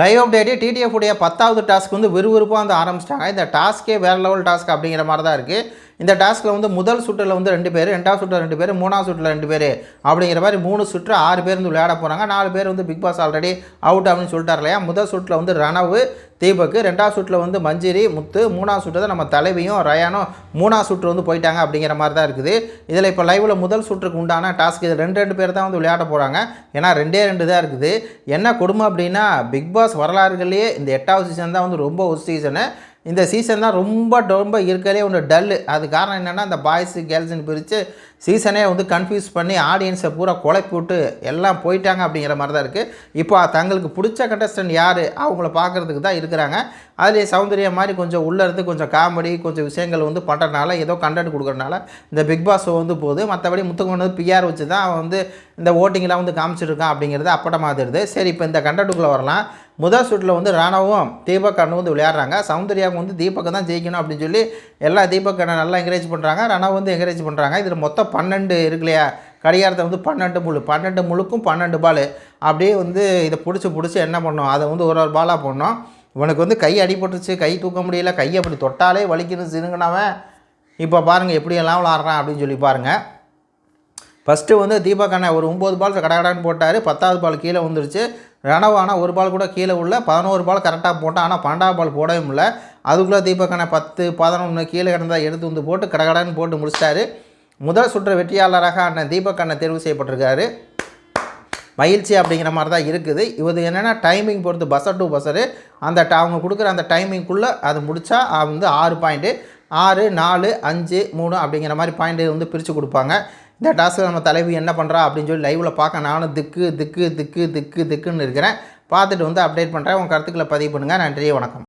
Live update TTF உடைய 10வது task வந்து விறுவிறுப்பாக வந்து ஆரம்பிச்சிட்டாங்க. இந்த டாஸ்க்கே வேறு லெவல் டாஸ்க் அப்படிங்கிற மாதிரி தான் இருக்குது. இந்த டாஸ்க்கில் வந்து முதல் சுற்றில் வந்து 2 பேர், 2வது சுற்றில் 2 பேர், 3வது சுற்றில் 2 பேர் அப்படிங்கிற மாதிரி 3 சுற்று 6 பேர் வந்து விளையாட போகிறாங்க. 4 பேர் வந்து பிக் பாஸ் ஆல்ரெடி அவுட் அப்படின்னு சொல்லிட்டார் இல்லையா. முதல் சுற்றில் வந்து ரணவு, தீபக், 2வது சுற்றில் வந்து மஞ்சிரி, முத்து, 3வது சுற்று தான் நம்ம தலைவியும் ரயானும் 3வது சுற்று வந்து போயிட்டாங்க அப்படிங்கிற மாதிரி தான் இருக்குது. இதில் இப்போ லைவில் முதல் சுற்றுக்கு உண்டான டாஸ்க் இது 2 பேர் தான் வந்து விளையாட போகிறாங்க. ஏன்னா 2 தான் இருக்குது. என்ன கொடுமை அப்படின்னா பிக் பாஸ் வரலாறுகள்லேயே இந்த 8வது சீசன் தான் வந்து ரொம்ப ஒரு சீசனு. இந்த சீசன் தான் ரொம்ப இருக்கிறதே ஒன்று டல்லு. அது காரணம் என்னென்னா இந்த பாய்ஸு கேர்ள்ஸுன்னு பிரித்து சீசனே வந்து கன்ஃபியூஸ் பண்ணி ஆடியன்ஸை பூரா குழப்பி விட்டு எல்லாம் போயிட்டாங்க அப்படிங்கிற மாதிரி தான் இருக்குது. இப்போ தங்களுக்கு பிடிச்ச கண்டஸ்டன்ட் யார் அவங்கள பார்க்குறதுக்கு தான் இருக்கிறாங்க. அதுலேயே சௌந்தர்யா மாதிரி கொஞ்சம் உள்ளே இருந்து கொஞ்சம் காமெடி கொஞ்சம் விஷயங்கள் வந்து பண்ணுறதுனால ஏதோ கண்டென்ட் கொடுக்குறதுனால இந்த பிக் பாஸ் வந்து போகுது. மற்றபடி முத்துக்கு பிஆர் வச்சு தான் அவன் வந்து இந்த ஓட்டிங்கெலாம் வந்து காமிச்சிருக்கான் அப்படிங்கிறது அப்பட்டமாக தெரியுது. சரி, இப்போ இந்த கண்டென்ட்டுக்குள்ளே வரலாம். முதல் சுற்றில் வந்து ராணாவும் தீபக் அண்ணனும் வந்து விளையாடுறாங்க. சௌந்தர்யாவுக்கு வந்து தீபக் தான் ஜெயிக்கணும் அப்படின்னு சொல்லி எல்லா தீபக் அண்ணன் நல்லா என்கரேஜ் பண்ணுறாங்க. ராணாவும் வந்து என்கரேஜ் பண்ணுறாங்க. இதில் மொத்தம் 12 இருக்கு இல்லையா, கடிகாரத்தை வந்து 12 முழுக்கும் 12 பால் அப்படியே வந்து இதை பிடிச்சி என்ன பண்ணோம், அதை வந்து ஒரு பாலாக போடணும். இவனுக்கு வந்து கை அடிபட்டுருச்சு, கை தூக்க முடியல, கையை அப்படி தொட்டாலே வலிக்கணும் சினுங்கினவன். இப்போ பாருங்கள் எப்படியெல்லாம் விளாட்றான் அப்படின்னு சொல்லி பாருங்கள். ஃபஸ்ட்டு வந்து தீபக் அண்ணன் ஒரு 9 பால் கடகடான்னு போட்டார். 10வது பால் கீழே வந்துருச்சு. ரணவு ஆனால் ஒரு பால் கூட கீழே உள்ள 11 பால் கரெக்டாக போட்டான். ஆனால் 12வது பால் போடவே முடியல. அதுக்குள்ளே தீபக் அண்ணன் 10, 11 கீழே கிடந்தால் எடுத்து வந்து போட்டு கடகடான்னு போட்டு முடிச்சிட்டாரு. முதல் சுற்று வெற்றியாளராக அண்ணன் தீபக் அண்ணன் தேர்வு செய்யப்பட்டிருக்காரு. மகிழ்ச்சி அப்படிங்கிற மாதிரி தான் இருக்குது. இது என்னென்னா டைமிங் பொறுத்து பஸ்ஸர் டு பஸ்ஸரு அந்த அவங்க கொடுக்குற அந்த டைமிங்குள்ளே அது முடித்தா வந்து 6 பாயிண்ட்டு, 6, 4, 5, 3 அப்படிங்கிற மாதிரி பாயிண்ட்டு வந்து பிரித்து கொடுப்பாங்க. இந்த டாஸ்க்கு நம்ம தலைவி என்ன பண்ணுறா அப்படின்னு சொல்லி லைவில் பார்க்க நானும் திக்குன்னு இருக்கிறேன். பார்த்துட்டு வந்து அப்டேட் பண்ணுறேன். உங்கள் கருத்துக்களை பதிவு பண்ணுங்கள். நன்றி, வணக்கம்.